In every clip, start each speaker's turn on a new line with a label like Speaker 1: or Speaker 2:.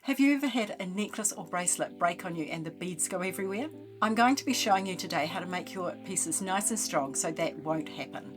Speaker 1: Have you ever had a necklace or bracelet break on you and the beads go everywhere? I'm going to be showing you today how to make your pieces nice and strong so that won't happen.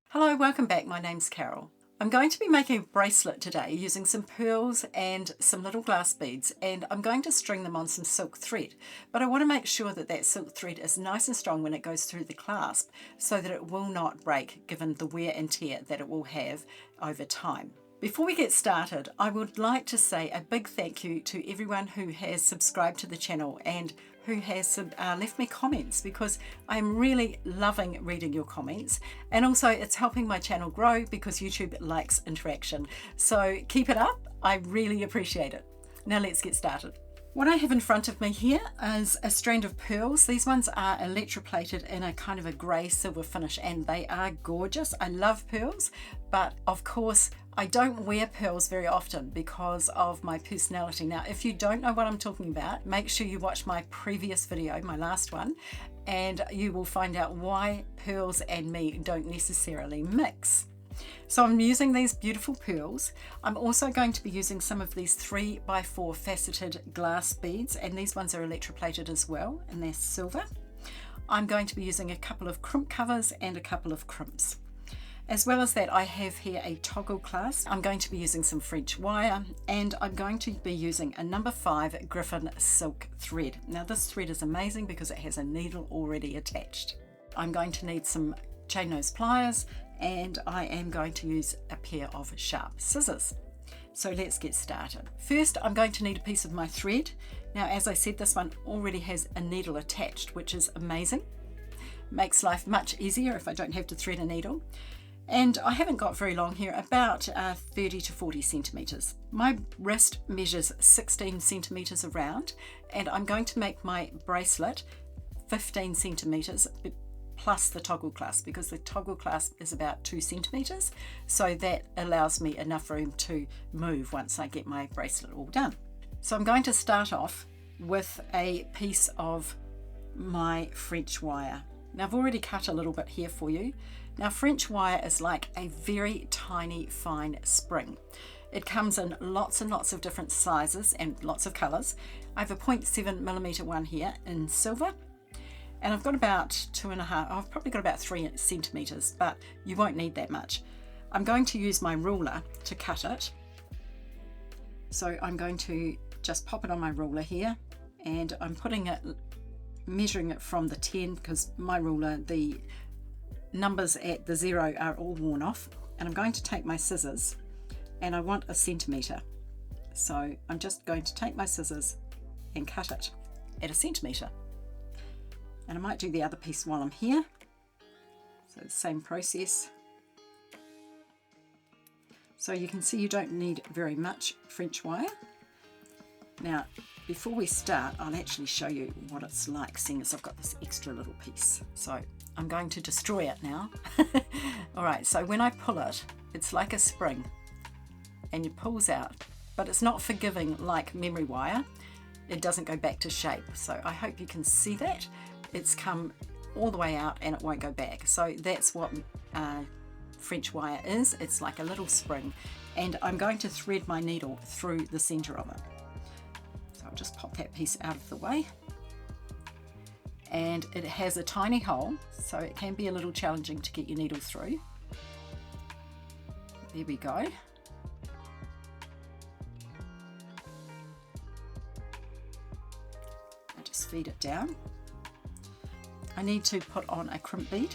Speaker 1: Hello, welcome back. My name's Carol. I'm going to be making a bracelet today using some pearls and some little glass beads, and I'm going to string them on some silk thread. But I want to make sure that that silk thread is nice and strong when it goes through the clasp so that it will not break given the wear and tear that it will have over time. Before we get started, I would like to say a big thank you to everyone who has subscribed to the channel and who has left me comments, because I'm really loving reading your comments, and also it's helping my channel grow because YouTube likes interaction. So keep it up, I really appreciate it. Now let's get started. What I have in front of me here is a strand of pearls. These ones are electroplated in a kind of a grey silver finish, and they are gorgeous. I love pearls, but of course I don't wear pearls very often because of my personality. Now, if you don't know what I'm talking about, make sure you watch my previous video, my last one, and you will find out why pearls and me don't necessarily mix. So I'm using these beautiful pearls. I'm also going to be using some of these 3x4 faceted glass beads, and these ones are electroplated as well, and they're silver. I'm going to be using a couple of crimp covers and a couple of crimps. As well as that, I have here a toggle clasp. I'm going to be using some French wire, and I'm going to be using a number 5 Griffin silk thread. Now this thread is amazing because it has a needle already attached. I'm going to need some chain nose pliers, and I am going to use a pair of sharp scissors. So let's get started. First, I'm going to need a piece of my thread. Now, as I said, this one already has a needle attached, which is amazing. Makes life much easier if I don't have to thread a needle. And I haven't got very long here, about 30 to 40 centimeters. My wrist measures 16 centimeters around, and I'm going to make my bracelet 15 centimeters plus the toggle clasp, because the toggle clasp is about 2 centimeters. So that allows me enough room to move once I get my bracelet all done. So I'm going to start off with a piece of my French wire. Now I've already cut a little bit here for you. Now French wire is like a very tiny fine spring. It comes in lots and lots of different sizes and lots of colours. I have a 0.7mm one here in silver, and I've got about 2.5, I've probably got about 3 centimeters, but you won't need that much. I'm going to use my ruler to cut it. So I'm going to just pop it on my ruler here, and I'm putting it, measuring it from the 10, because my ruler, the numbers at the 0 are all worn off, and I'm going to take my scissors, and I want a centimetre. So I'm just going to take my scissors and cut it at a centimetre. And I might do the other piece while I'm here. So the same process. So you can see you don't need very much French wire. Now, before we start, I'll actually show you what it's like, seeing as I've got this extra little piece. So I'm going to destroy it now. All right, so when I pull it, it's like a spring, and it pulls out, but it's not forgiving like memory wire. It doesn't go back to shape. So I hope you can see that. It's come all the way out and it won't go back. So that's what French wire is. It's like a little spring, and I'm going to thread my needle through the center of it. So I'll just pop that piece out of the way. And it has a tiny hole, so it can be a little challenging to get your needle through. There we go. I just feed it down. I need to put on a crimp bead.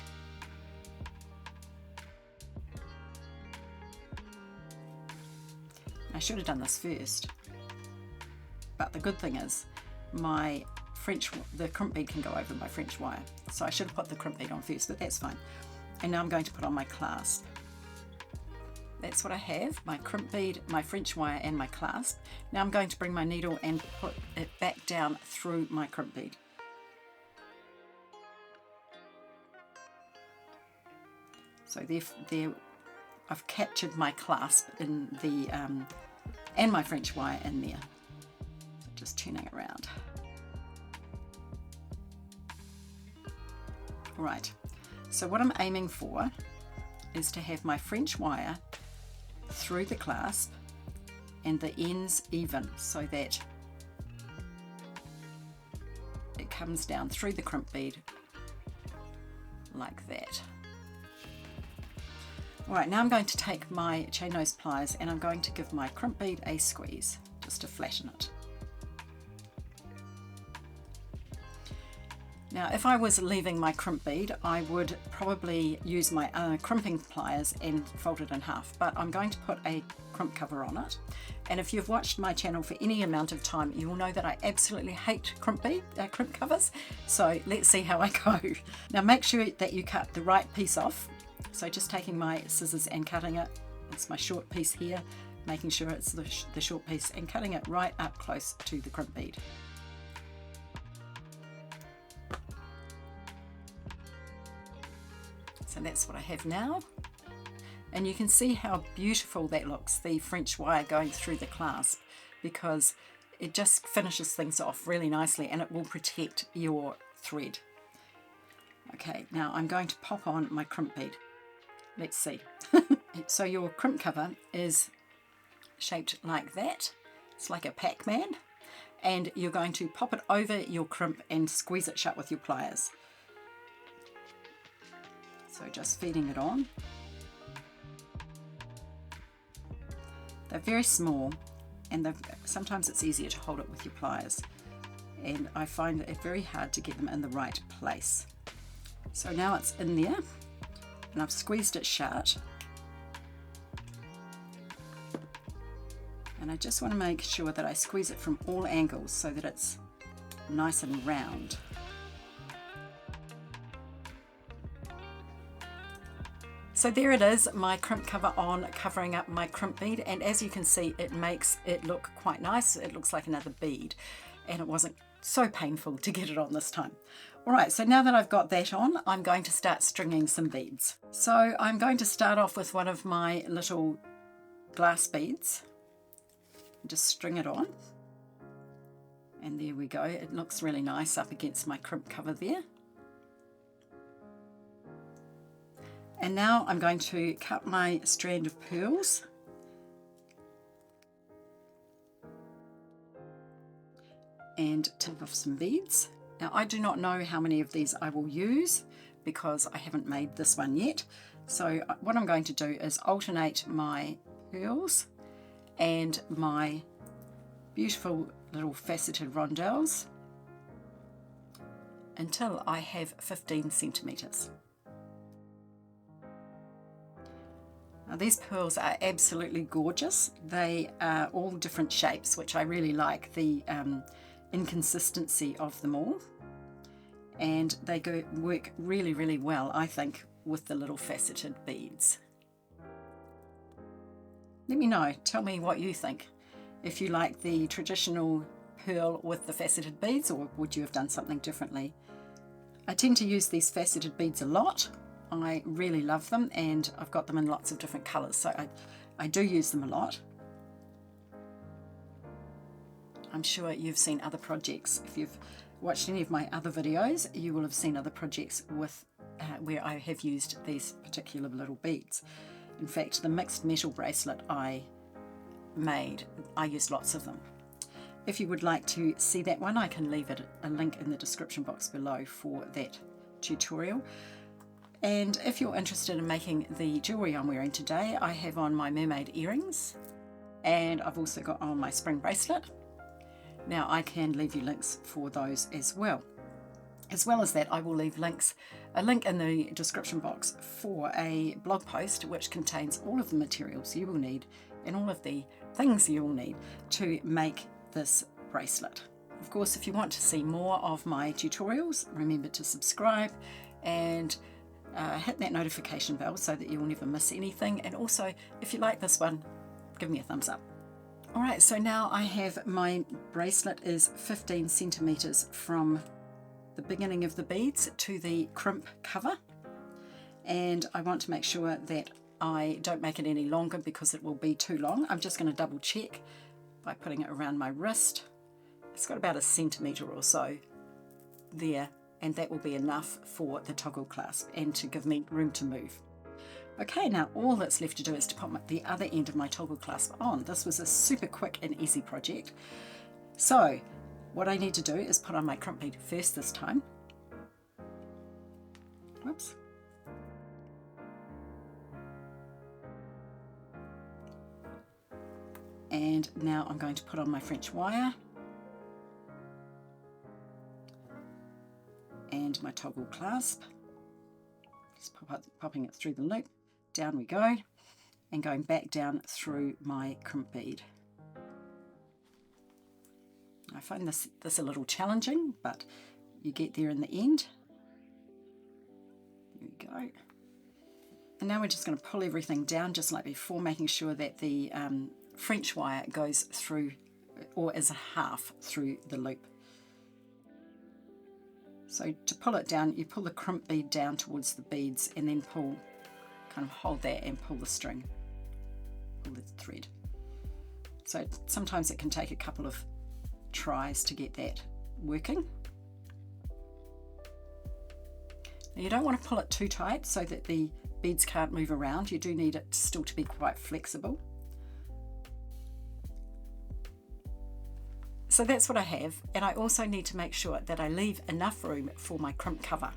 Speaker 1: I should have done this first, but the good thing is the crimp bead can go over my French wire. So I should have put the crimp bead on first, but that's fine. And now I'm going to put on my clasp. That's what I have, my crimp bead, my French wire, and my clasp. Now I'm going to bring my needle and put it back down through my crimp bead. So there I've captured my clasp in the and my French wire in there. So just turning around. Right, So what I'm aiming for is to have my French wire through the clasp and the ends even, so that it comes down through the crimp bead like that. Alright, now I'm going to take my chain nose pliers and I'm going to give my crimp bead a squeeze just to flatten it. Now if I was leaving my crimp bead, I would probably use my crimping pliers and fold it in half, but I'm going to put a crimp cover on it. And if you've watched my channel for any amount of time, you will know that I absolutely hate crimp covers. So let's see how I go. Now make sure that you cut the right piece off. So just taking my scissors and cutting it, it's my short piece here, making sure it's the short piece, and cutting it right up close to the crimp bead. So that's what I have now. And you can see how beautiful that looks, the French wire going through the clasp, because it just finishes things off really nicely and it will protect your thread. Okay, now I'm going to pop on my crimp bead. Let's see. So your crimp cover is shaped like that. It's like a Pac-Man. And you're going to pop it over your crimp and squeeze it shut with your pliers. So just feeding it on. They're very small and sometimes it's easier to hold it with your pliers. And I find it very hard to get them in the right place. So now it's in there and I've squeezed it shut. And I just want to make sure that I squeeze it from all angles so that it's nice and round. So there it is, my crimp cover on, covering up my crimp bead, and as you can see it makes it look quite nice. It looks like another bead and it wasn't so painful to get it on this time. Alright, so now that I've got that on, I'm going to start stringing some beads. So I'm going to start off with one of my little glass beads. Just string it on. And there we go, it looks really nice up against my crimp cover there. And now I'm going to cut my strand of pearls. And tip off some beads. Now I do not know how many of these I will use because I haven't made this one yet. So what I'm going to do is alternate my pearls and my beautiful little faceted rondelles until I have 15 centimeters. Now these pearls are absolutely gorgeous. They are all different shapes, which I really like, the inconsistency of them all. And they work really, really well, I think, with the little faceted beads. Let me know, tell me what you think. If you like the traditional pearl with the faceted beads, or would you have done something differently? I tend to use these faceted beads a lot. I really love them and I've got them in lots of different colours, so I do use them a lot. I'm sure you've seen other projects. If you've watched any of my other videos, you will have seen other projects with where I have used these particular little beads. In fact, the mixed metal bracelet I made, I used lots of them. If you would like to see that one, I can leave a link in the description box below for that tutorial. And if you're interested in making the jewellery I'm wearing today, I have on my mermaid earrings and I've also got on my spring bracelet. Now I can leave you links for those as well. As well as that, I will leave a link in the description box for a blog post which contains all of the materials you will need and all of the things you will need to make this bracelet. Of course, if you want to see more of my tutorials, remember to subscribe and hit that notification bell so that you will never miss anything. And also, if you like this one, give me a thumbs up. Alright, so now I have my bracelet is 15 centimeters from the beginning of the beads to the crimp cover, and I want to make sure that I don't make it any longer because it will be too long. I'm just going to double check by putting it around my wrist. It's got about a centimeter or so there and that will be enough for the toggle clasp and to give me room to move. Okay, now all that's left to do is to put the other end of my toggle clasp on. This was a super quick and easy project. So what I need to do is put on my crimp bead first this time. Whoops. And now I'm going to put on my French wire and my toggle clasp. Just popping it through the loop. Down we go, and going back down through my crimp bead. I find this a little challenging, but you get there in the end. There we go. And now we're just going to pull everything down just like before, making sure that the French wire goes through, or is a half through the loop. So to pull it down, you pull the crimp bead down towards the beads and then pull, kind of hold that and pull the string, pull the thread. So sometimes it can take a couple of tries to get that working. Now you don't want to pull it too tight so that the beads can't move around. You do need it still to be quite flexible. So that's what I have, and I also need to make sure that I leave enough room for my crimp cover.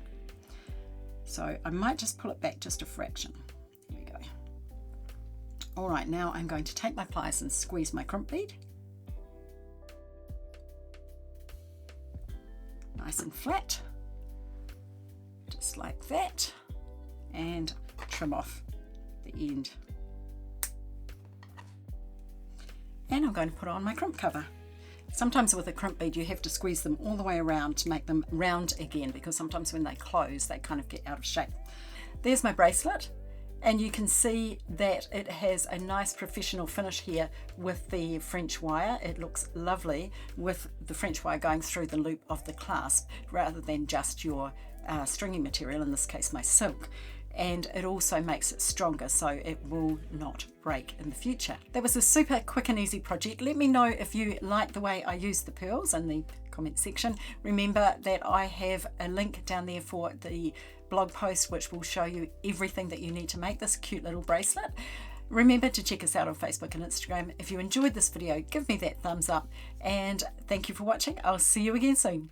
Speaker 1: So I might just pull it back just a fraction. There we go. All right, now I'm going to take my pliers and squeeze my crimp bead. Nice and flat, just like that, and trim off the end. And I'm going to put on my crimp cover. Sometimes with a crimp bead you have to squeeze them all the way around to make them round again, because sometimes when they close they kind of get out of shape. There's my bracelet, and you can see that it has a nice professional finish here with the French wire. It looks lovely with the French wire going through the loop of the clasp rather than just your stringy material, in this case my silk. And it also makes it stronger so it will not break in the future. That was a super quick and easy project. Let me know if you like the way I use the pearls in the comment section. Remember that I have a link down there for the blog post which will show you everything that you need to make this cute little bracelet. Remember to check us out on Facebook and Instagram. If you enjoyed this video, give me that thumbs up, and thank you for watching. I'll see you again soon.